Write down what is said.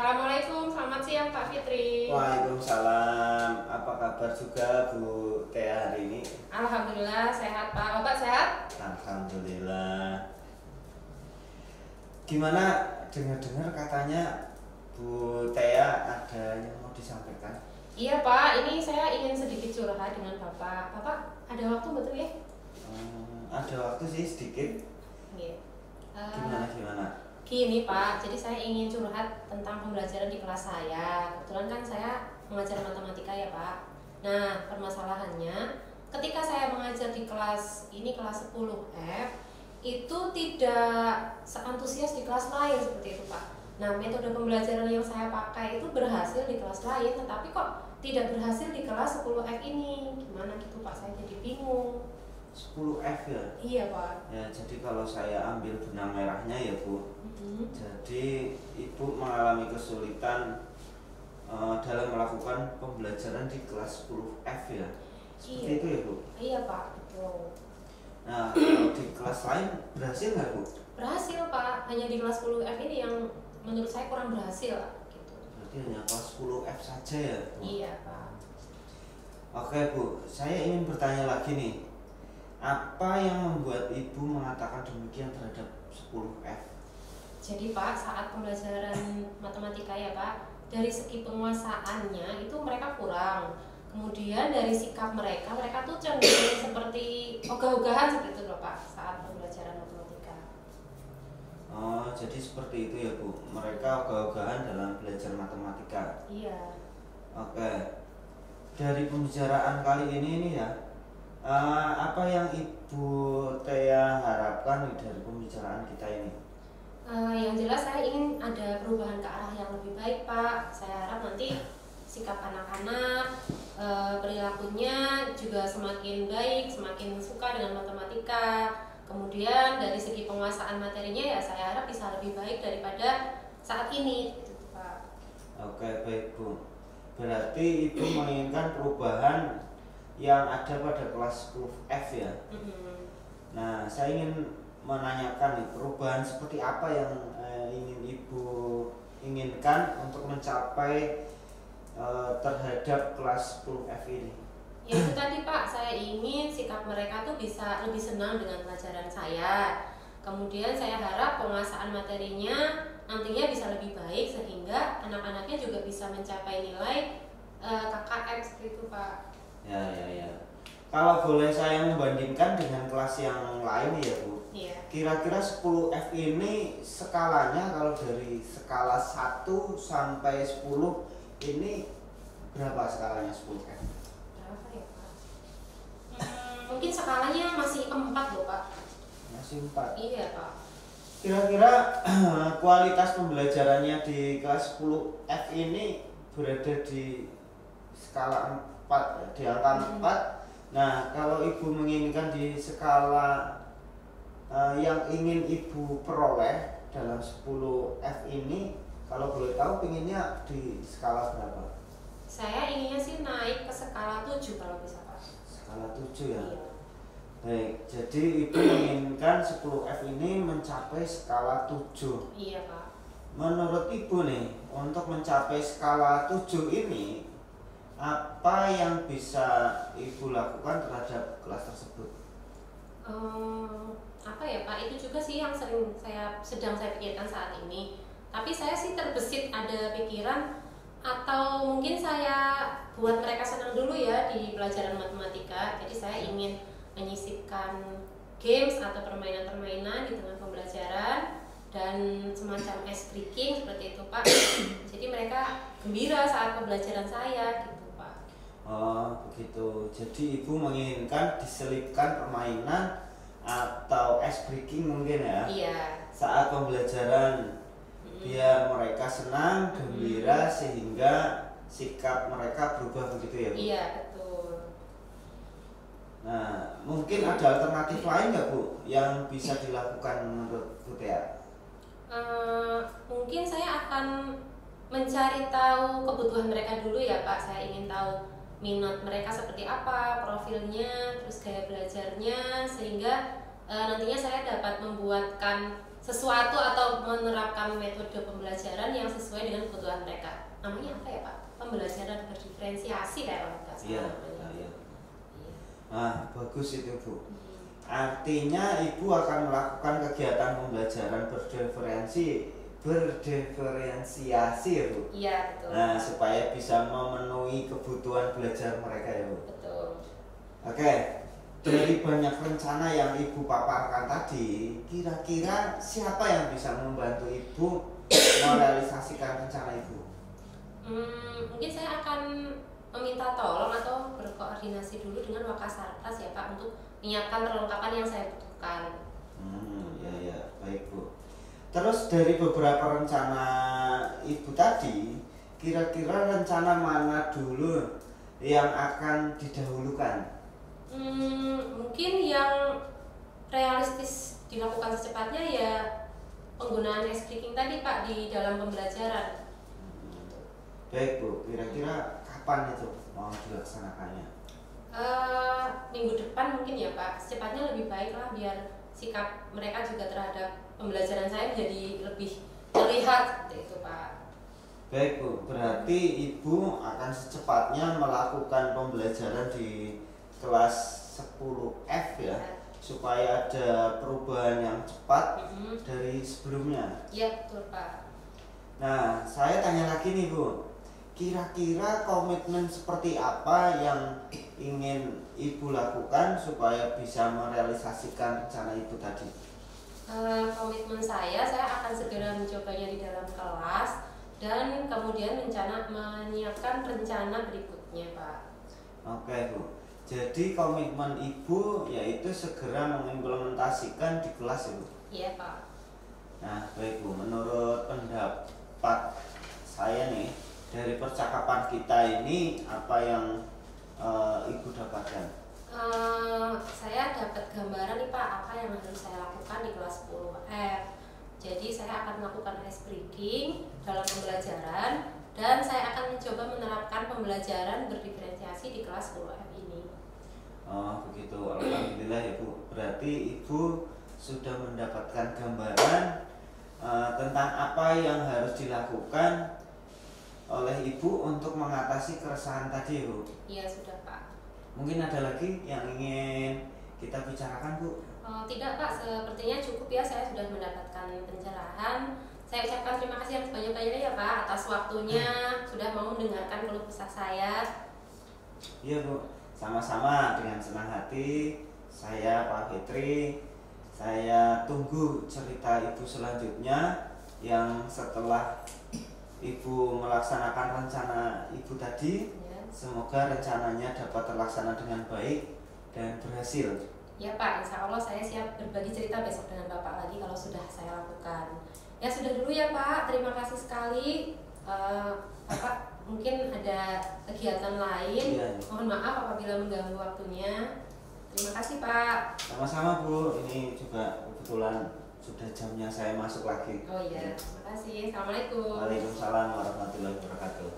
Assalamualaikum, selamat siang Pak Fitri. Waalaikumsalam. Apa kabar juga Bu Tia hari ini? Alhamdulillah sehat Pak. Bapak sehat? Alhamdulillah. Gimana, dengar-dengar katanya Bu Tia ada yang mau disampaikan? Iya Pak, ini saya ingin sedikit curhat dengan Bapak. Bapak ada waktu betul ya? Ada waktu sih sedikit. Iya. Gimana? Gini Pak, jadi saya ingin curhat tentang pembelajaran di kelas saya. Kebetulan kan saya mengajar matematika ya Pak. Nah, permasalahannya ketika saya mengajar di kelas ini, kelas 10F, itu tidak seantusias di kelas lain seperti itu Pak. Nah, metode pembelajaran yang saya pakai itu berhasil di kelas lain, tetapi kok tidak berhasil di kelas 10F ini. Gimana gitu Pak, saya jadi bingung. 10F ya? Iya Pak. Ya, jadi kalau saya ambil benang merahnya ya Bu, jadi Ibu mengalami kesulitan dalam melakukan pembelajaran di kelas 10F ya? Seperti Iya. itu ya Bu? Iya Pak, betul. Nah, kalau di kelas lain berhasil nggak Bu? Berhasil Pak, hanya di kelas 10F ini yang menurut saya kurang berhasil gitu. Berarti hanya kelas 10F saja ya Bu? Iya Pak. Oke Bu, saya ingin bertanya lagi nih. Apa yang membuat Ibu mengatakan demikian terhadap 10F? Jadi Pak, saat pembelajaran matematika ya Pak, dari segi penguasaannya itu mereka kurang. Kemudian dari sikap mereka tuh cenderung seperti ogah-ogahan seperti itu loh Pak saat pembelajaran matematika. Oh, jadi seperti itu ya Bu. Mereka ogah-ogahan dalam belajar matematika. Iya. Oke. Dari pembicaraan kali ini ya, apa yang Ibu Tia harapkan nih dari pembicaraan kita ini? Yang jelas saya ingin ada perubahan ke arah yang lebih baik Pak. Saya harap nanti sikap anak-anak, perilakunya juga semakin baik, semakin suka dengan matematika. Kemudian dari segi penguasaan materinya ya saya harap bisa lebih baik daripada saat ini gitu Pak. Oke, baik Bu. Berarti Ibu menginginkan perubahan yang ada pada kelas 10F ya? Nah, saya ingin menanyakan nih, perubahan seperti apa yang ingin Ibu inginkan untuk mencapai terhadap kelas 10F ini? Ya itu tadi Pak, saya ingin sikap mereka tuh bisa lebih senang dengan pelajaran saya. Kemudian saya harap penguasaan materinya nantinya bisa lebih baik sehingga anak-anaknya juga bisa mencapai nilai KKM seperti itu Pak. Ya. Kalau boleh saya membandingkan dengan kelas yang lain ya Bu, Iya. kira-kira 10F ini skalanya kalau dari skala 1 sampai 10 ini berapa skalanya 10F? Berapa ya Pak? Mungkin skalanya masih 4 loh Pak. Masih 4. Iya Pak. Kira-kira kualitas pembelajarannya di kelas 10F ini berada di skala 4 ya, di angka 4. Nah, kalau Ibu menginginkan di skala yang ingin Ibu peroleh dalam 10F ini, kalau boleh tahu pinginnya di skala berapa? Saya inginnya sih naik ke skala 7 kalau bisa Pak. Skala 7 ya? Iya. Baik, jadi Ibu menginginkan 10F ini mencapai skala 7. Iya Pak. Menurut Ibu nih, untuk mencapai skala 7 ini, apa yang bisa Ibu lakukan terhadap kelas tersebut? Apa ya Pak, itu juga sih yang sedang saya pikirkan saat ini. Tapi saya sih terbesit ada pikiran atau mungkin saya buat mereka senang dulu ya di pelajaran matematika. Jadi saya ingin menyisipkan games atau permainan-permainan di tengah pembelajaran dan semacam ice breaking seperti itu Pak. Jadi mereka gembira saat pembelajaran saya gitu Pak. Oh begitu, jadi Ibu menginginkan diselipkan permainan atau ice breaking mungkin ya? Iya. Saat pembelajaran, biar mereka senang, gembira sehingga sikap mereka berubah begitu ya Bu? Iya betul. Nah, mungkin ada alternatif lain nggak Bu yang bisa dilakukan menurut Bu Tia? Mungkin saya akan mencari tahu kebutuhan mereka dulu ya Pak. Saya ingin tahu minat mereka seperti apa, profilnya, terus gaya belajarnya, sehingga nantinya saya dapat membuatkan sesuatu atau menerapkan metode pembelajaran yang sesuai dengan kebutuhan mereka. Namanya apa ya Pak? Pembelajaran berdiferensiasi kalau nggak salah Iya, namanya. iya. Iya. Nah, bagus itu Bu. Artinya Ibu akan melakukan kegiatan pembelajaran berdiferensiasi ya Bu. Iya betul. Nah, supaya bisa memenuhi kebutuhan belajar mereka ya Bu. Betul. Oke, dari banyak rencana yang Ibu paparkan tadi, kira-kira siapa yang bisa membantu Ibu merealisasikan rencana Ibu? Mungkin saya akan meminta tolong atau berkoordinasi dulu dengan Wakasarkas ya Pak untuk menyiapkan perlengkapan yang saya butuhkan. Ya, baik Bu. Terus dari beberapa rencana Ibu tadi, kira-kira rencana mana dulu yang akan didahulukan? Mungkin yang realistis dilakukan secepatnya ya penggunaan ice breaking tadi Pak di dalam pembelajaran. Baik Bu, kira-kira kapan itu mau dilaksanakannya? Minggu depan mungkin ya Pak, secepatnya lebih baik lah biar sikap mereka juga terhadap pembelajaran saya menjadi lebih terlihat seperti itu Pak. Baik Bu, berarti Ibu akan secepatnya melakukan pembelajaran di kelas 10F ya, supaya ada perubahan yang cepat dari sebelumnya. Iya betul Pak. Nah, saya tanya lagi nih Bu, kira-kira komitmen seperti apa yang ingin Ibu lakukan supaya bisa merealisasikan rencana Ibu tadi? Komitmen saya akan segera mencobanya di dalam kelas dan kemudian menyiapkan rencana berikutnya Pak. Oke Bu, jadi komitmen Ibu yaitu segera mengimplementasikan di kelas Ibu? Iya Pak. Nah baik Bu, menurut pendapat saya nih, dari percakapan kita ini apa yang Ibu dapatkan? Saya dapat gambaran nih Pak apa yang harus saya lakukan di kelas 10F. Jadi saya akan melakukan ice breaking dalam pembelajaran dan saya akan mencoba menerapkan pembelajaran berdiferensiasi di kelas 10F ini. Oh begitu, alhamdulillah ya Bu. Berarti Ibu sudah mendapatkan gambaran tentang apa yang harus dilakukan oleh Ibu untuk mengatasi keresahan tadi Bu. Iya sudah Pak. Mungkin ada lagi yang ingin kita bicarakan Bu? Tidak Pak, sepertinya cukup ya, saya sudah mendapatkan pencerahan. Saya ucapkan terima kasih yang sebanyak-banyaknya ya Pak atas waktunya sudah mau mendengarkan keluh kesah saya. Iya Bu, sama-sama dengan senang hati. Saya Pak Fitri, saya tunggu cerita Ibu selanjutnya yang setelah Ibu melaksanakan rencana Ibu tadi. Semoga rencananya dapat terlaksana dengan baik dan berhasil. Ya Pak, insya Allah saya siap berbagi cerita besok dengan Bapak lagi kalau sudah saya lakukan. Ya sudah dulu ya Pak, terima kasih sekali. Bapak mungkin ada kegiatan lain. Iya. Mohon maaf apabila mengganggu waktunya. Terima kasih Pak. Sama-sama Bu, ini juga kebetulan sudah jamnya saya masuk lagi. Oh iya, terima kasih. Assalamualaikum. Waalaikumsalam warahmatullahi wabarakatuh.